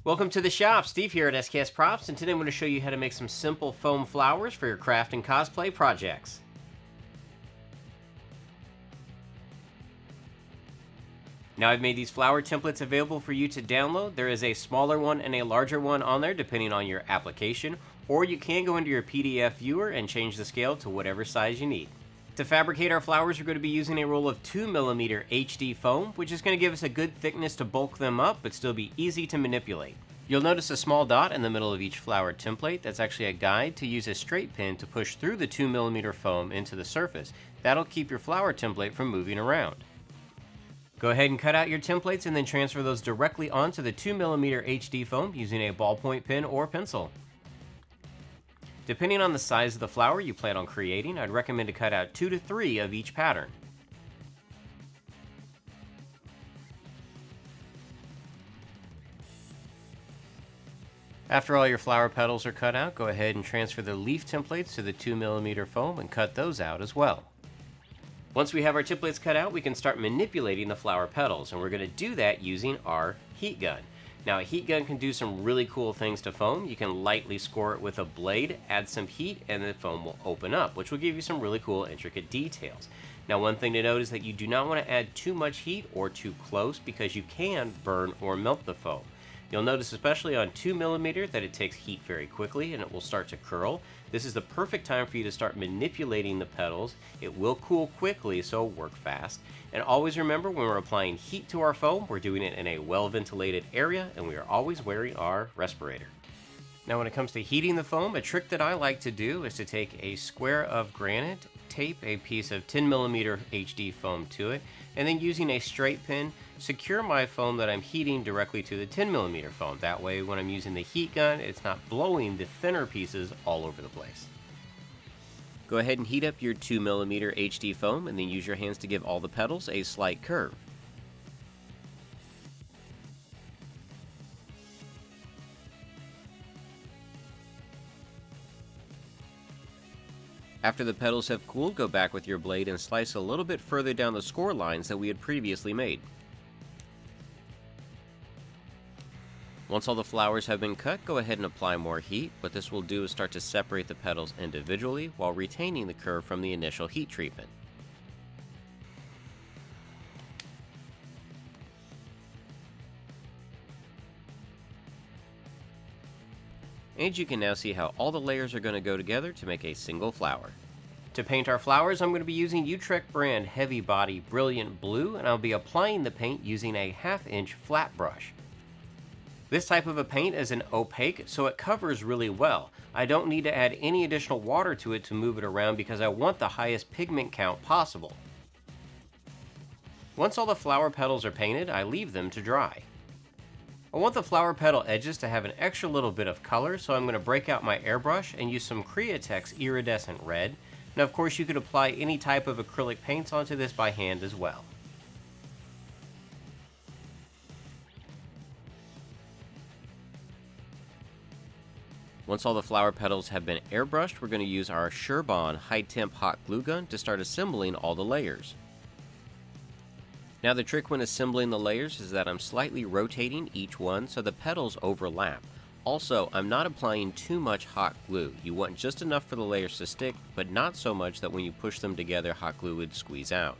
Welcome to the shop. Steve here at SKS Props, and today I'm going to show you how to make some simple foam flowers for your craft and cosplay projects. Now I've made these flower templates available for you to download. There is a smaller one and a larger one on there depending on your application, or you can go into your PDF viewer and change the scale to whatever size you need. To fabricate our flowers, we're going to be using a roll of 2mm HD foam, which is going to give us a good thickness to bulk them up, but still be easy to manipulate. You'll notice a small dot in the middle of each flower template. That's actually a guide to use a straight pin to push through the 2mm foam into the surface. That'll keep your flower template from moving around. Go ahead and cut out your templates and then transfer those directly onto the 2mm HD foam using a ballpoint pen or pencil. Depending on the size of the flower you plan on creating, I'd recommend to cut out 2 to 3 of each pattern. After all your flower petals are cut out, go ahead and transfer the leaf templates to the 2mm foam and cut those out as well. Once we have our templates cut out, we can start manipulating the flower petals, and we're going to do that using our heat gun. Now, a heat gun can do some really cool things to foam. You can lightly score it with a blade, add some heat, and the foam will open up, which will give you some really cool, intricate details. Now, one thing to note is that you do not want to add too much heat or too close because you can burn or melt the foam. You'll notice, especially on 2mm, that it takes heat very quickly and it will start to curl. This is the perfect time for you to start manipulating the petals. It will cool quickly, so work fast. And always remember, when we're applying heat to our foam, we're doing it in a well-ventilated area, and we are always wearing our respirator. Now, when it comes to heating the foam, a trick that I like to do is to take a square of granite, tape a piece of 10mm HD foam to it, and then using a straight pin, secure my foam that I'm heating directly to the 10mm foam. That way, when I'm using the heat gun, it's not blowing the thinner pieces all over the place. Go ahead and heat up your 2mm HD foam and then use your hands to give all the petals a slight curve. After the petals have cooled, go back with your blade and slice a little bit further down the score lines that we had previously made. Once all the flowers have been cut, go ahead and apply more heat. What this will do is start to separate the petals individually while retaining the curve from the initial heat treatment. And you can now see how all the layers are going to go together to make a single flower. To paint our flowers, I'm going to be using Utrecht brand Heavy Body Brilliant Blue, and I'll be applying the paint using a 1/2 inch flat brush. This type of a paint is an opaque, so it covers really well. I don't need to add any additional water to it to move it around because I want the highest pigment count possible. Once all the flower petals are painted, I leave them to dry. I want the flower petal edges to have an extra little bit of color, so I'm going to break out my airbrush and use some Createx Iridescent Red. Now, of course, you could apply any type of acrylic paints onto this by hand as well. Once all the flower petals have been airbrushed, we're going to use our Surebond High Temp Hot Glue Gun to start assembling all the layers. Now, the trick when assembling the layers is that I'm slightly rotating each one so the petals overlap. Also, I'm not applying too much hot glue. You want just enough for the layers to stick, but not so much that when you push them together, hot glue would squeeze out.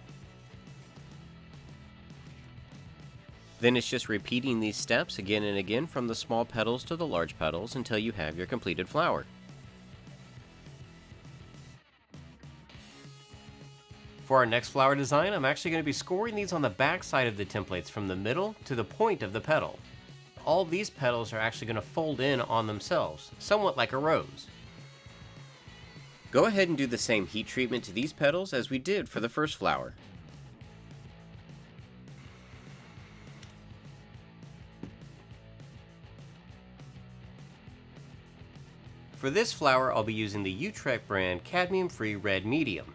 Then it's just repeating these steps again and again from the small petals to the large petals until you have your completed flower. For our next flower design, I'm actually going to be scoring these on the back side of the templates from the middle to the point of the petal. All these petals are actually going to fold in on themselves, somewhat like a rose. Go ahead and do the same heat treatment to these petals as we did for the first flower. For this flower, I'll be using the Utrecht brand Cadmium-Free Red Medium.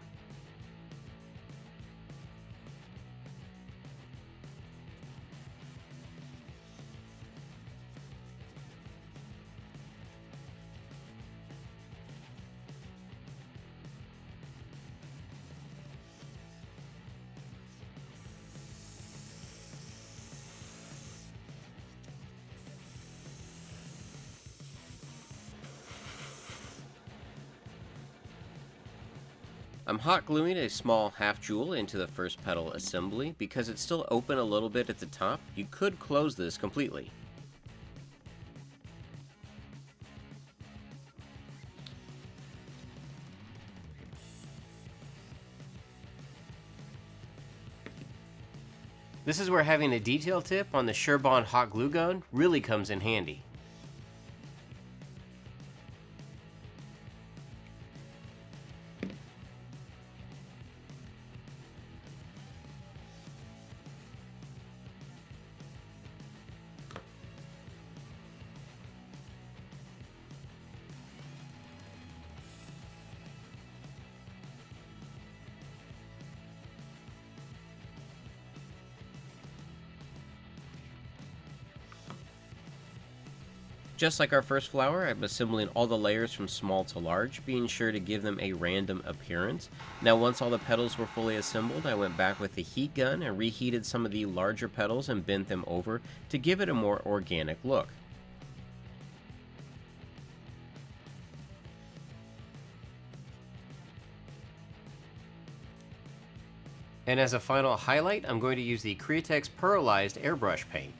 I'm hot gluing a small half joule into the first petal assembly because it's still open a little bit at the top. You could close this completely. This is where having a detail tip on the Surebond hot glue gun really comes in handy. Just like our first flower, I'm assembling all the layers from small to large, being sure to give them a random appearance. Now once all the petals were fully assembled, I went back with the heat gun and reheated some of the larger petals and bent them over to give it a more organic look. And as a final highlight, I'm going to use the Createx Pearlized airbrush paint.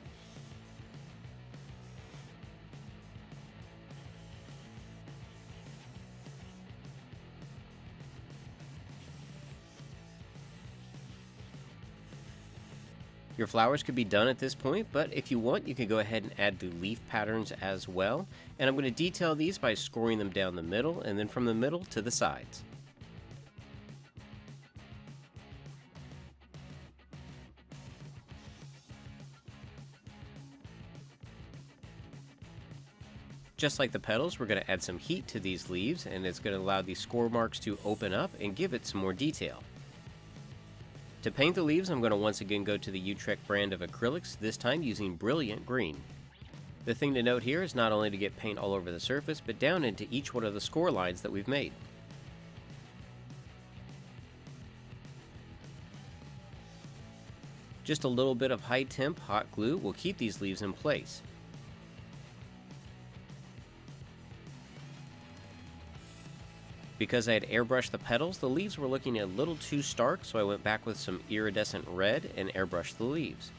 Your flowers could be done at this point, but if you want, you can go ahead and add the leaf patterns as well. And I'm going to detail these by scoring them down the middle and then from the middle to the sides. Just like the petals, we're going to add some heat to these leaves, and it's going to allow these score marks to open up and give it some more detail. To paint the leaves, I'm going to once again go to the Utrecht brand of acrylics, this time using Brilliant Green. The thing to note here is not only to get paint all over the surface, but down into each one of the score lines that we've made. Just a little bit of high temp hot glue will keep these leaves in place. Because I had airbrushed the petals, the leaves were looking a little too stark, so I went back with some iridescent red and airbrushed the leaves.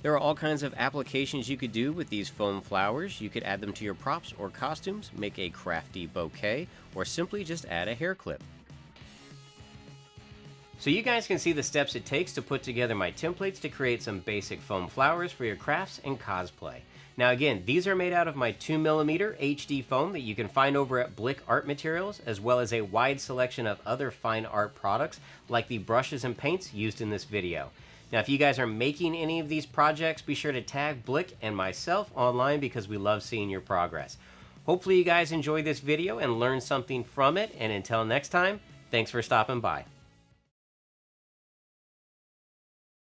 There are all kinds of applications you could do with these foam flowers. You could add them to your props or costumes, make a crafty bouquet, or simply just add a hair clip. So you guys can see the steps it takes to put together my templates to create some basic foam flowers for your crafts and cosplay. Now again, these are made out of my 2mm HD foam that you can find over at Blick Art Materials, as well as a wide selection of other fine art products like the brushes and paints used in this video. Now if you guys are making any of these projects, be sure to tag Blick and myself online because we love seeing your progress. Hopefully you guys enjoyed this video and learned something from it, and until next time, thanks for stopping by.